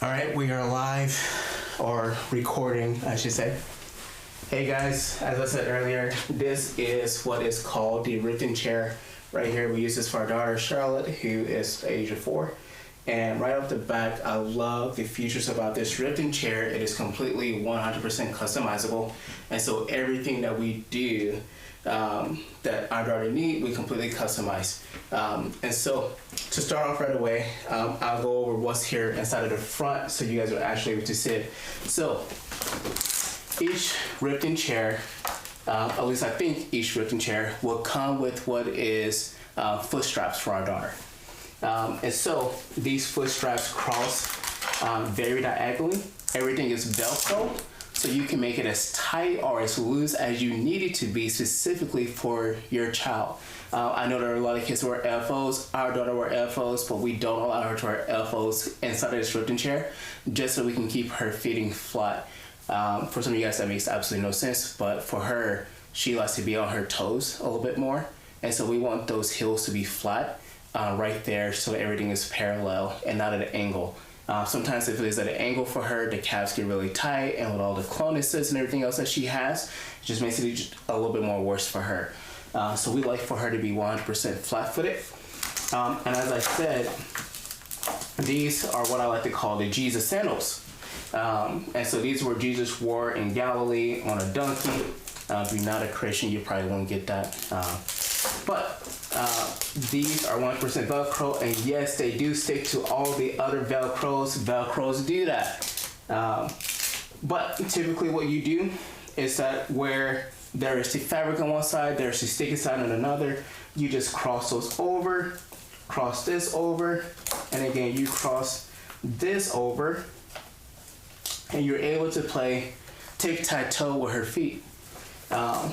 All right, we are live, or recording, I should say. Hey guys, as I said earlier, this is what is called the Rifton Chair. Right here, we use this for our daughter Charlotte, who is the age of 4. And right off the bat, I love the features about this Rifton Chair. It is completely 100% customizable, and so everything that we do that our daughter needs, we completely customize. And so to start off right away, I'll go over what's here inside of the front so you guys are actually able to see it. So each Rifton chair, at least I think each Rifton chair will come with what is foot straps for our daughter. And so these foot straps cross very diagonally. Everything is Velcro, so you can make it as tight or as loose as you need it to be specifically for your child. I know there are a lot of kids who wear LFOs. Our daughter wears LFOs, but we don't allow her to wear LFOs inside of this Rifton chair, just so we can keep her feet flat. For some of you guys, that makes absolutely no sense, but for her, she likes to be on her toes a little bit more, and so we want those heels to be flat right there, so everything is parallel and not at an angle. Sometimes if it is at an angle for her, the calves get really tight, and with all the clonuses and everything else that she has, it just makes it just a little bit more worse for her. So we like for her to be 100% flat-footed. And as I said, these are what I like to call the Jesus sandals. And so these were Jesus wore in Galilee on a donkey. If you're not a Christian, you probably won't get that. But these are 100% Velcro, and yes, they do stick to all the other Velcros. Velcros do that. But typically what you do is that where there is the fabric on one side, there's the sticky side on another, you just cross those over, cross this over, and again, you cross this over, and you're able to play tic-tac-toe with her feet.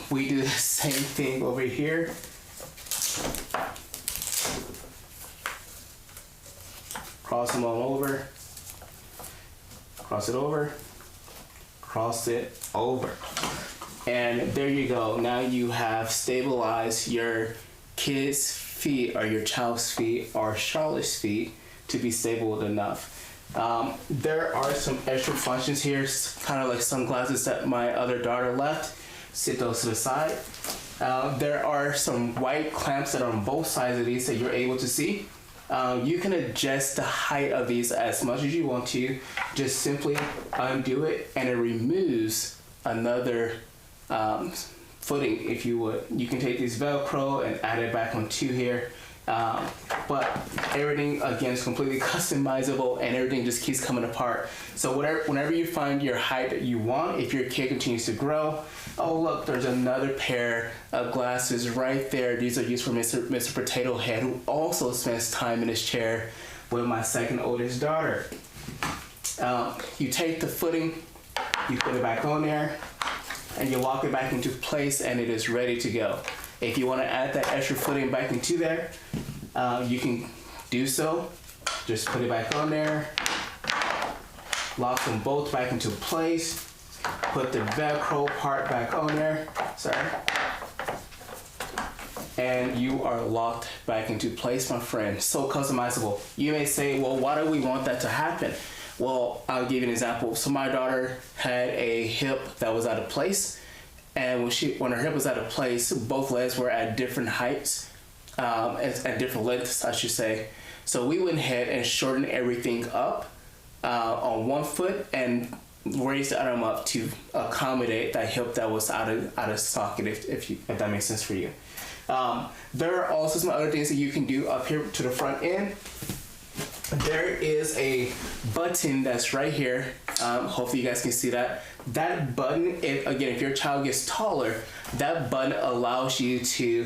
We do the same thing over here. Cross them all over, cross it over, cross it over. And there you go. Now you have stabilized your kid's feet or your child's feet or Charlotte's feet to be stable enough. There are some extra functions here, kind of like sunglasses that my other daughter left. Sit those to the side. There are some white clamps that are on both sides of these that you're able to see. You can adjust the height of these as much as you want to. Just simply undo it, and it removes another footing, if you would. You can take this Velcro and add it back onto here. But everything, again, is completely customizable, and everything just keeps coming apart. So whenever you find your height that you want, if your kid continues to grow, oh look, there's another pair of glasses right there. These are used for Mr. Potato Head, who also spends time in his chair with my second oldest daughter. You take the footing, you put it back on there, and you lock it back into place, and it is ready to go. If you want to add that extra footing back into there, you can do so. Just put it back on there, lock them both back into place, put the Velcro part back on there, and you are locked back into place, my friend. So customizable. You may say, well, why do we want that to happen? Well, I'll give you an example. So my daughter had a hip that was out of place, and when her hip was out of place, both legs were at different heights, at different lengths, I should say. So we went ahead and shortened everything up on one foot and raised the arm up to accommodate that hip that was out of socket, if that makes sense for you. There are also some other things that you can do up here to the front end. There is a button that's right here. Hopefully you guys can see that. That button, if your child gets taller, that button allows you to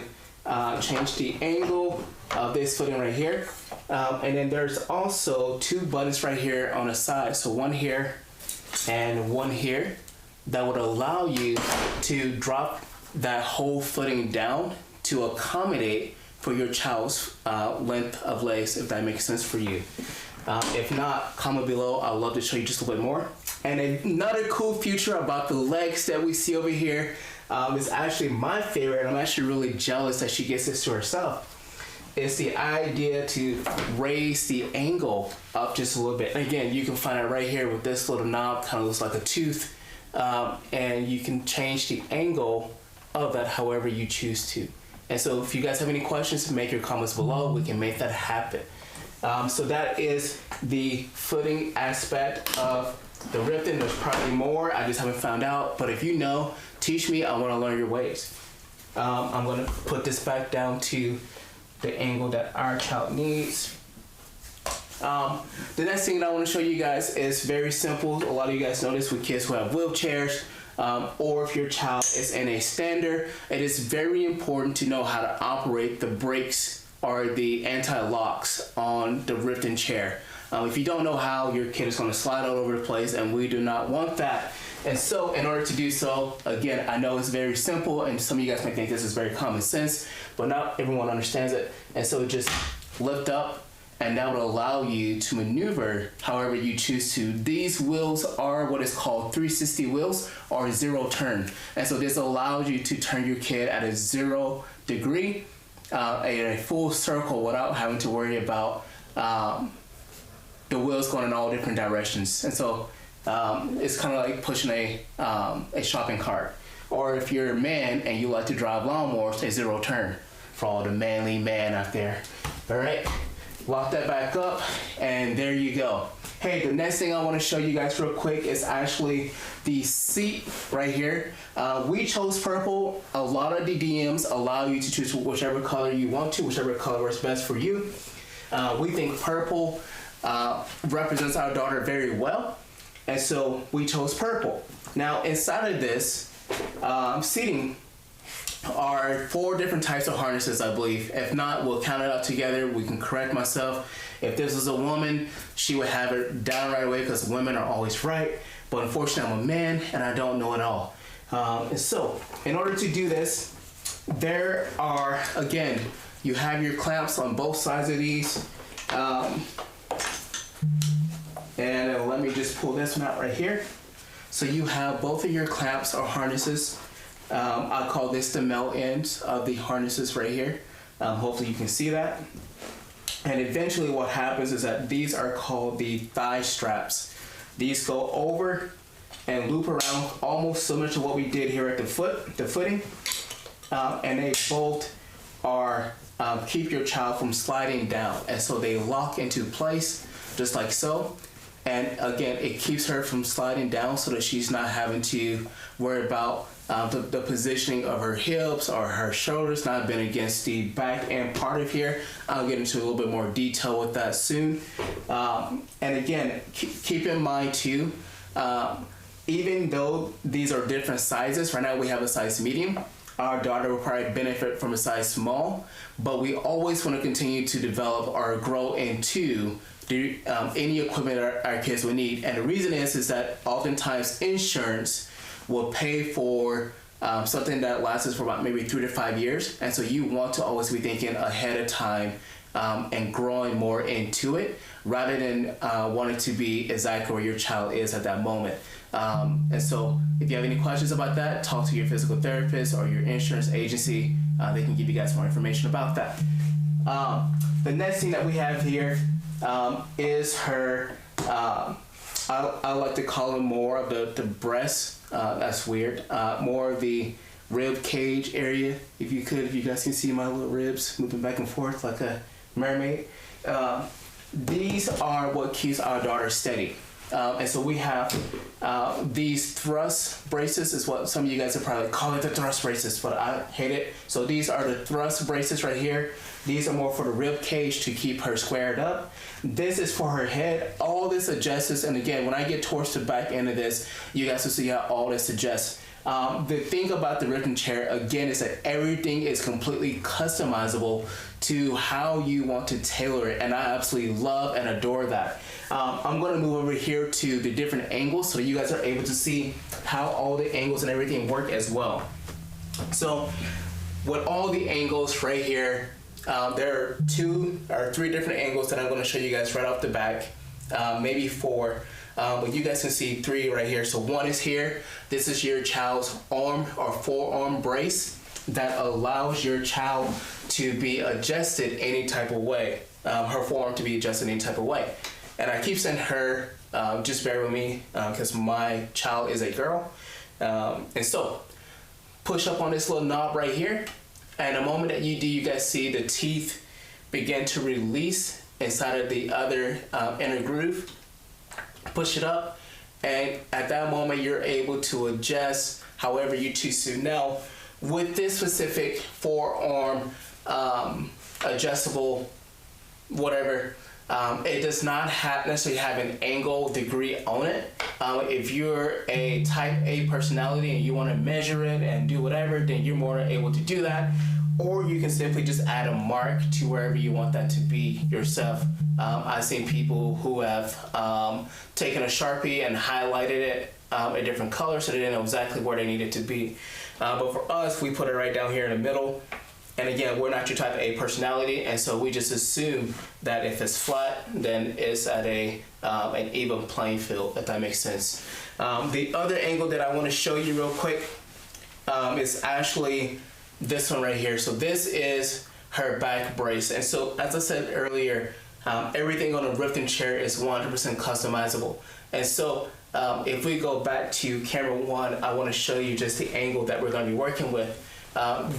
change the angle of this footing right here. And then there's also two buttons right here on the side. So one here and one here that would allow you to drop that whole footing down to accommodate for your child's length of legs, if that makes sense for you. If not, comment below. I'd love to show you just a little bit more. And another cool feature about the legs that we see over here is actually my favorite, and I'm actually really jealous that she gets this to herself. it's the idea to raise the angle up just a little bit. Again, you can find it right here with this little knob, kind of looks like a tooth, and you can change the angle of that however you choose to. And so if you guys have any questions, make your comments below. We can make that happen. So that is the footing aspect of the Rifton. There's probably more, I just haven't found out. But if you know, teach me, I want to learn your ways. I'm going to put this back down to the angle that our child needs. The next thing that I want to show you guys is very simple. A lot of you guys know this with kids who have wheelchairs, or if your child is in a stander. It is very important to know how to operate the brakes or the anti-locks on the Rifton chair. If you don't know how, your kid is going to slide all over the place, and we do not want that. And so in order to do so, again, I know it's very simple, and some of you guys may think this is very common sense, but not everyone understands it. And so just lift up, and that will allow you to maneuver however you choose to. These wheels are what is called 360 wheels, or zero turn. And so this allows you to turn your kid at a 0 degree, in a full circle, without having to worry about the wheels going in all different directions. And so it's kind of like pushing a shopping cart. Or if you're a man and you like to drive lawnmowers, a 0 turn for all the manly man out there. All right, lock that back up, and there you go. Hey, the next thing I want to show you guys real quick is actually the seat right here. We chose purple. A lot of the DMs allow you to choose whichever color you want to, whichever color works best for you. We think purple represents our daughter very well, and so we chose purple. Now inside of this seating are 4 different types of harnesses, I believe. If not, we'll count it out together. We can correct myself. If this was a woman, she would have it down right away, because women are always right. But unfortunately, I'm a man and I don't know it all. And so in order to do this, there are, again, you have your clamps on both sides of these. And let me just pull this one out right here. So you have both of your clamps or harnesses. I call this the male end of the harnesses right here. Hopefully you can see that. And eventually what happens is that these are called the thigh straps. These go over and loop around almost similar to what we did here at the footing. And they both are keep your child from sliding down. And so they lock into place just like so. And again, it keeps her from sliding down so that she's not having to worry about the positioning of her hips or her shoulders not being against the back end part of here. I'll get into a little bit more detail with that soon. And again, keep in mind too, even though these are different sizes, right now we have a size medium. Our daughter will probably benefit from a size small, but we always want to continue to develop or grow into any equipment our kids will need. And the reason is that oftentimes insurance will pay for something that lasts us for about maybe 3 to 5 years. And so you want to always be thinking ahead of time and growing more into it, rather than wanting to be exactly where your child is at that moment. And so if you have any questions about that, talk to your physical therapist or your insurance agency. They can give you guys more information about that. The next thing that we have here is her, I like to call them more of the breast. That's weird. More of the rib cage area. If you guys can see my little ribs moving back and forth like a mermaid. These are what keeps our daughter steady. And so we have these thrust braces, is what some of you guys are probably calling the thrust braces, but I hate it. So these are the thrust braces right here. These are more for the rib cage to keep her squared up. This is for her head. All this adjusts, and again, when I get towards the back end of this, you guys will see how all this adjusts. The thing about the Rifton chair, again, is that everything is completely customizable to how you want to tailor it, and I absolutely love and adore that. I'm going to move over here to the different angles so you guys are able to see how all the angles and everything work as well. So with all the angles right here, there are 2 or 3 different angles that I'm going to show you guys right off the back, maybe 4. But you guys can see 3 right here. So 1 is here. This is your child's arm or forearm brace. that allows your child to be adjusted any type of way, her form to be adjusted any type of way. And I keep saying her, just bear with me, because my child is a girl. And so, push up on this little knob right here, and the moment that you do, you guys see the teeth begin to release inside of the other inner groove. Push it up, and at that moment you're able to adjust however you choose to. Now, with this specific forearm adjustable whatever, it does not necessarily have an angle degree on it. If you're a type A personality and you want to measure it and do whatever, then you're more than able to do that. Or you can simply just add a mark to wherever you want that to be yourself. I've seen people who have taken a Sharpie and highlighted it a different color so they didn't know exactly where they needed to be. But for us, we put it right down here in the middle. And again, we're not your type A personality, and so we just assume that if it's flat, then it's at an even playing field, if that makes sense. The other angle that I want to show you real quick is actually this one right here. So this is her back brace. And so, as I said earlier, everything on a Rifton chair is 100% customizable. And so, if we go back to camera 1, I want to show you just the angle that we're going to be working with.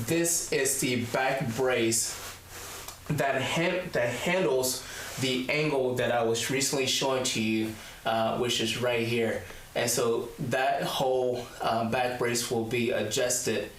This is the back brace that handles the angle that I was recently showing to you, which is right here. And so that whole back brace will be adjusted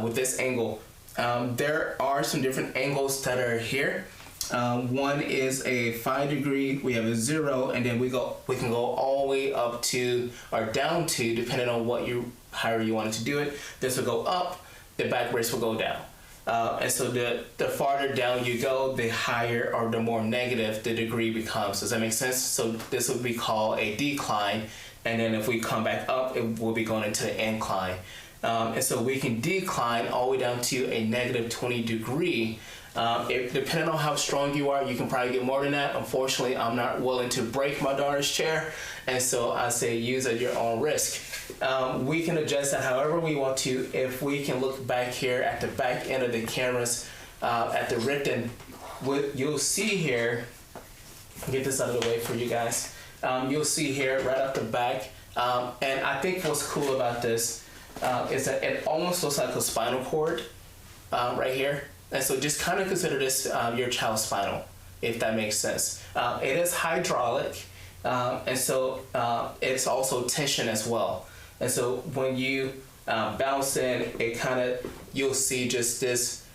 with this angle. There are some different angles that are here. One is a 5 degree, we have a 0, and then we can go all the way up to or down to, depending on however you wanted to do it. This will go up, the back brace will go down. And so the farther down you go, the higher or the more negative the degree becomes. Does that make sense? So this would be called a decline, and then if we come back up, it will be going into the incline. And so we can decline all the way down to a negative 20 degree. Depending on how strong you are, you can probably get more than that. Unfortunately, I'm not willing to break my daughter's chair, and so I say use at your own risk. We can adjust that however we want to. If we can look back here at the back end of the cameras at the Rifton, what you'll see here, get this out of the way for you guys, you'll see here right off the back, and I think what's cool about this is that it almost looks like a spinal cord right here. And so just kind of consider this your child's spinal, if that makes sense. It is hydraulic, and so it's also tension as well. And so when you bounce in, you'll see just this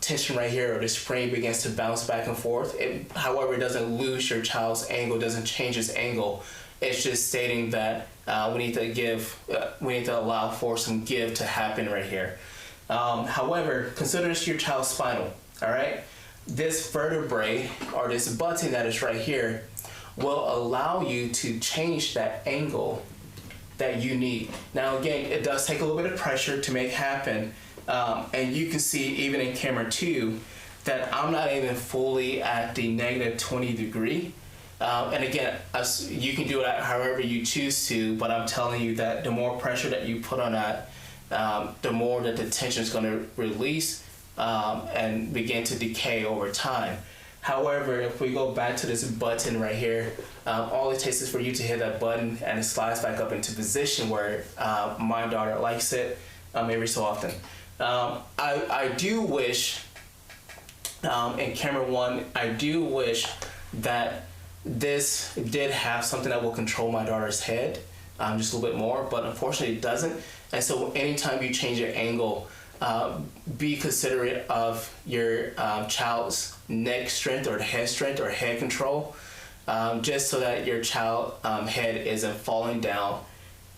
tension right here, or the spring begins to bounce back and forth. However, it doesn't lose your child's angle, doesn't change its angle. It's just stating that we need to allow for some give to happen right here. However, consider this your child's spinal, all right? This vertebrae, or this button that is right here, will allow you to change that angle that you need. Now again, it does take a little bit of pressure to make happen, and you can see even in camera 2 that I'm not even fully at the negative 20 degree. And again, you can do it however you choose to, but I'm telling you that the more pressure that you put on that, the more that the tension is going to release and begin to decay over time. However, if we go back to this button right here, all it takes is for you to hit that button and it slides back up into position where my daughter likes it every so often. I do wish, in camera 1, I do wish that this did have something that will control my daughter's head just a little bit more, but unfortunately it doesn't. And so anytime you change your angle, be considerate of your child's neck strength or head strength or head control, just so that your child head isn't falling down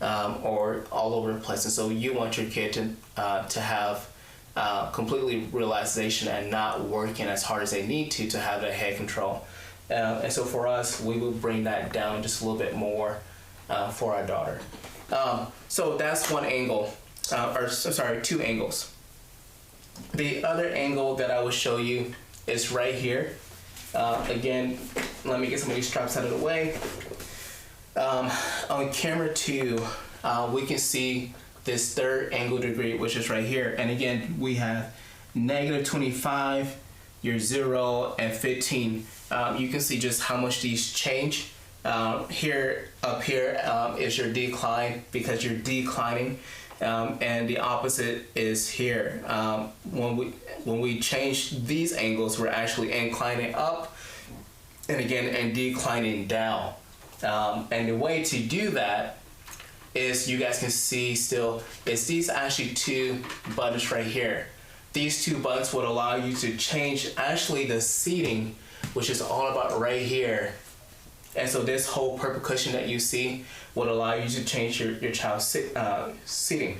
or all over the place. And so you want your kid to have completely realization and not working as hard as they need to have that head control. And so for us, we will bring that down just a little bit more for our daughter. So that's one angle, two angles. The other angle that I will show you is right here. Again, let me get some of these straps out of the way. On camera 2, we can see this third angle degree, which is right here. And again, we have -25, your 0, and 15. You can see just how much these change. Up here is your decline, because you're declining, and the opposite is here. When we change these angles, we're actually inclining up, and again, and declining down. And the way to do that is, you guys can see still, is these actually two buttons right here. These two buttons would allow you to change actually the seating, which is all about right here. And so this whole purple cushion that you see would allow you to change your child's seating.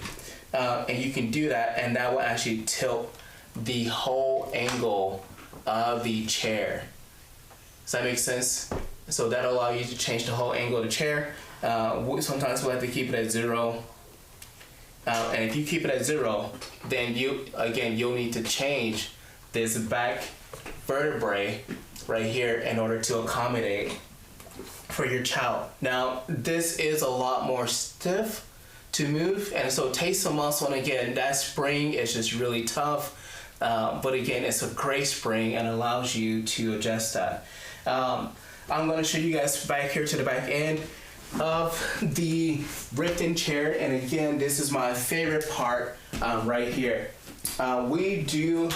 And you can do that, and that will actually tilt the whole angle of the chair. Does that make sense? So that'll allow you to change the whole angle of the chair. Sometimes we'll have to keep it at 0. And if you keep it at 0, then you'll need to change this back vertebrae right here in order to accommodate for your child. Now, this is a lot more stiff to move, and so it takes some muscle, and again, that spring is just really tough, but again, it's a great spring and allows you to adjust that. I'm going to show you guys back here to the back end of the Rifton chair, and again, this is my favorite part right here. We do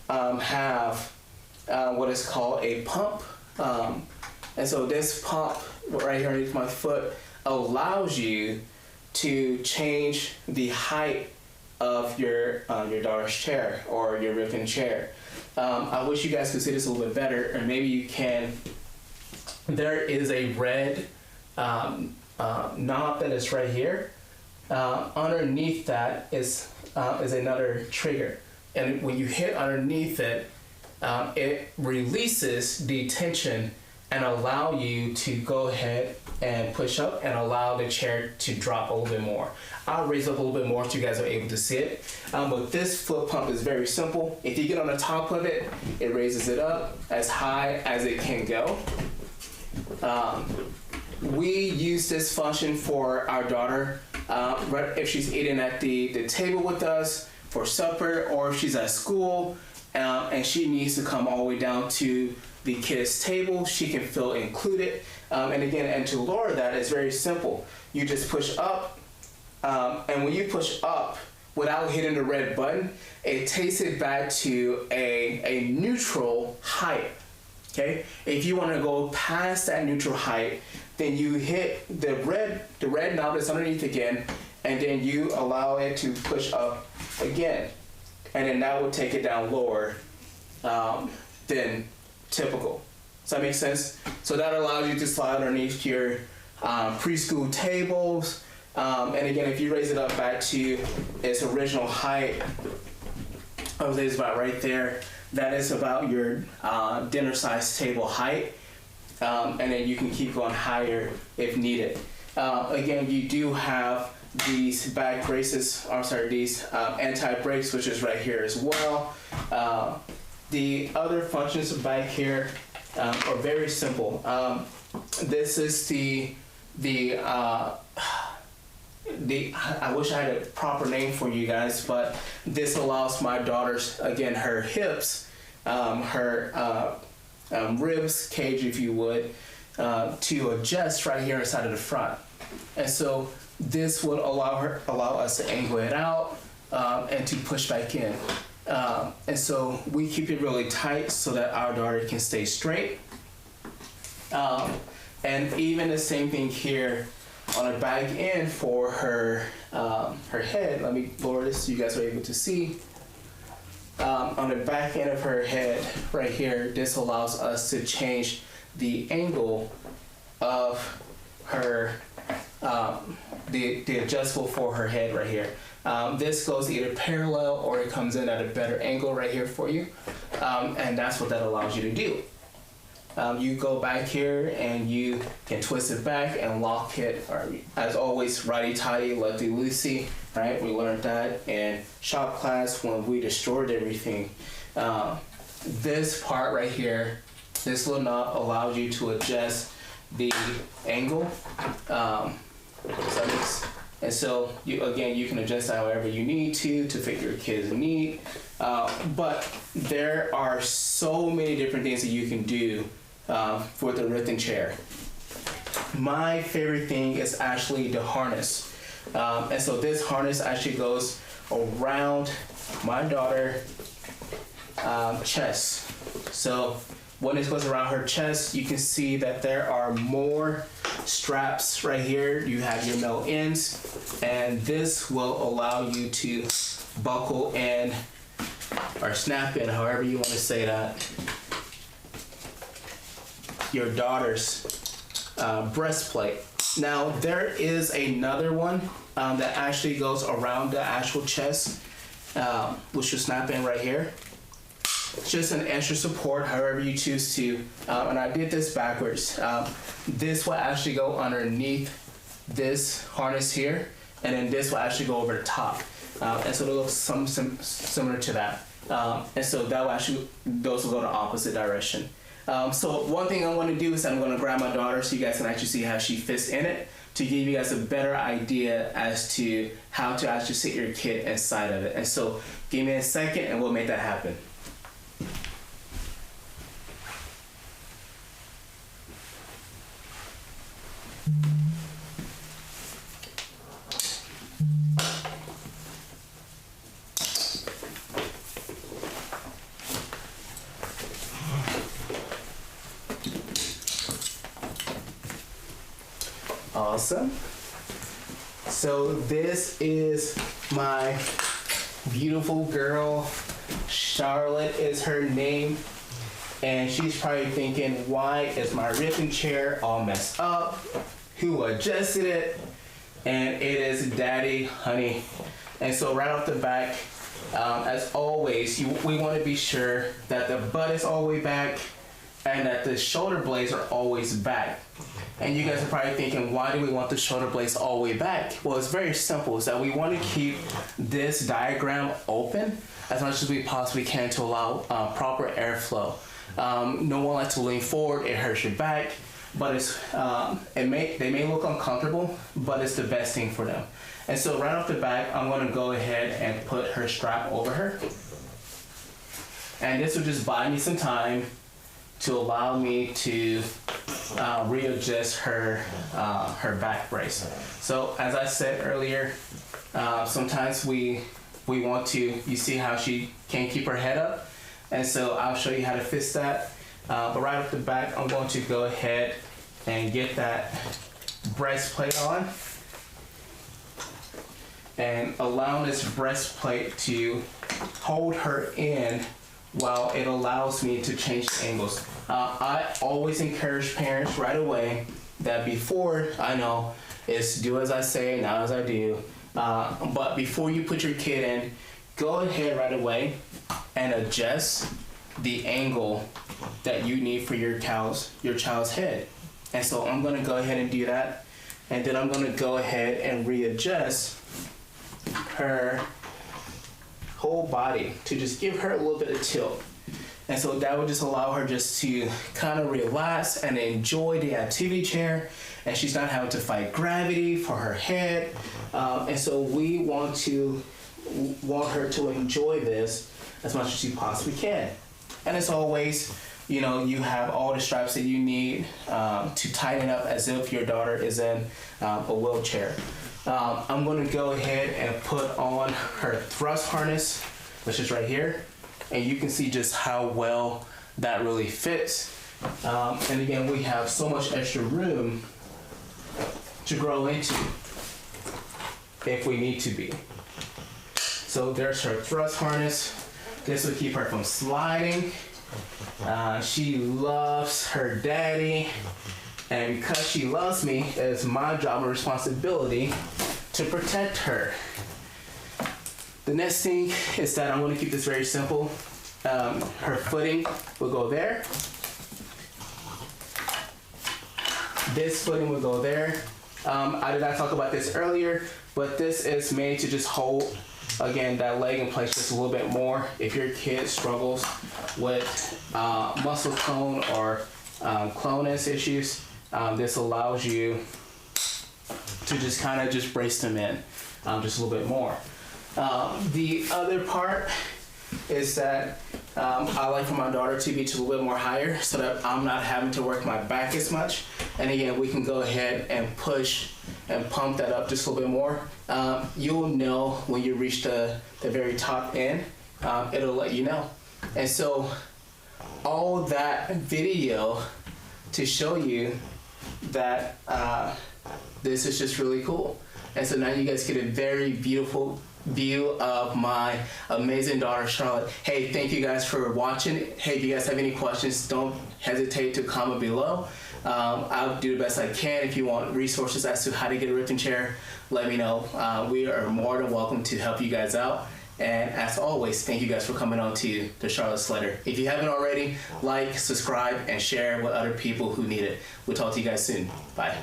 have what is called a pump, and so this pump right here underneath my foot allows you to change the height of your daughter's chair or your Rifton chair. I wish you guys could see this a little bit better, or maybe you can. There is a red knob that is right here. Underneath that is another trigger, and when you hit underneath it, it releases the tension and allow you to go ahead and push up and allow the chair to drop a little bit more. I'll raise up a little bit more so you guys are able to see it. But this foot pump is very simple. If you get on the top of it, it raises it up as high as it can go. We use this function for our daughter if she's eating at the table with us for supper, or if she's at school and she needs to come all the way down to the kids' table, she can feel included. And again, and to lower that is very simple. You just push up, and when you push up without hitting the red button, it takes it back to a neutral height. Okay? If you want to go past that neutral height, then you hit the red knob that's underneath again, and then you allow it to push up again. And then that will take it down lower than typical. Does that make sense? So that allows you to slide underneath your preschool tables. And again, if you raise it up back to its original height, I would say it's about right there. That is about your dinner size table height. And then you can keep going higher if needed. Again, you do have these back braces, these anti-brakes, which is right here as well. The other functions back here are very simple. This is the I wish I had a proper name for you guys, but this allows my daughter's, again, her hips, her ribs cage, if you would, to adjust right here inside of the front. And so this would allow us to angle it out and to push back in. And so we keep it really tight so that our daughter can stay straight. And even the same thing here on the back end for her head. Let me lower this so you guys are able to see. On the back end of her head right here, this allows us to change the angle of her, the adjustable for her head right here. This goes either parallel or it comes in at a better angle right here for you. And that's what that allows you to do. You go back here and you can twist it back and lock it, or as always, righty-tighty, lefty-loosey, right? We learned that in shop class when we destroyed everything. This part right here, this little knob allows you to adjust the angle. And so you can adjust that however you need to fit your kid's need. But there are so many different things that you can do for the Rifton Chair. My favorite thing is actually the harness. And so this harness actually goes around my daughter's chest. So when it goes around her chest, you can see that there are more straps right here. You have your male ends, and this will allow you to buckle in or snap in, however you want to say that, your daughter's breastplate. Now there is another one that actually goes around the actual chest, which will snap in right here. Just an extra support, however you choose to. And I did this backwards. This will actually go underneath this harness here, and then this will actually go over the top. And so it looks similar to that. And so that will actually, those will go the opposite direction. So one thing I'm going to do is I'm going to grab my daughter so you guys can actually see how she fits in it, to give you guys a better idea as to how to actually sit your kid inside of it. And so give me a second and we'll make that happen. Awesome. So this is my beautiful girl. Charlotte is her name. And she's probably thinking, why is my Rifton chair all messed up? Who adjusted it? And it is Daddy Honey. And so right off the back, as always, we want to be sure that the butt is all the way back and that the shoulder blades are always back. And you guys are probably thinking, why do we want the shoulder blades all the way back? Well, it's very simple. It's that we want to keep this diaphragm open as much as we possibly can to allow proper airflow. No one likes to lean forward. It hurts your back, but they may look uncomfortable, but it's the best thing for them. And so right off the back, I'm going to go ahead and put her strap over her. And this will just buy me some time to allow me to readjust her back brace. So as I said earlier, sometimes we want to, you see how she can't keep her head up, and so I'll show you how to fix that. But right off the back, I'm going to go ahead and get that breastplate on, and allow this breastplate to hold her in while it allows me to change the angles. I always encourage parents right away that before, I know it's do as I say, not as I do, but before you put your kid in, go ahead right away and adjust the angle that you need for your child's head. And so I'm going to go ahead and do that, and then I'm going to go ahead and readjust her whole body to just give her a little bit of tilt. And so that would just allow her just to kind of relax and enjoy the activity chair, and she's not having to fight gravity for her head. And so we want her to enjoy this as much as she possibly can. And as always, you have all the straps that you need to tighten up as if your daughter is in a wheelchair. I'm going to go ahead and put on her thrust harness, which is right here, and you can see just how well that really fits. And again, we have so much extra room to grow into if we need to be. So there's her thrust harness. This will keep her from sliding. She loves her daddy, and because she loves me, it's my job and responsibility to protect her. The next thing is that I'm going to keep this very simple. Her footing will go there. This footing will go there. I did not talk about this earlier, but this is made to just hold, again, that leg in place just a little bit more. If your kid struggles with muscle tone or clonus issues, this allows you to just kind of just brace them in just a little bit more. The other part is that I like for my daughter to be just a little bit more higher so that I'm not having to work my back as much. And again, we can go ahead and push and pump that up just a little bit more. You'll know when you reach the very top end, it'll let you know. And so all that video to show you that this is just really cool. And so now you guys get a very beautiful view of my amazing daughter Charlotte. Hey, thank you guys for watching. Hey, if you guys have any questions, don't hesitate to comment below. I'll do the best I can. If you want resources as to how to get a Rifton chair, let me know. We are more than welcome to help you guys out. And as always, thank you guys for coming on to the Charlotte Slater. If you haven't already, like, subscribe, and share with other people who need it. We'll talk to you guys soon. Bye.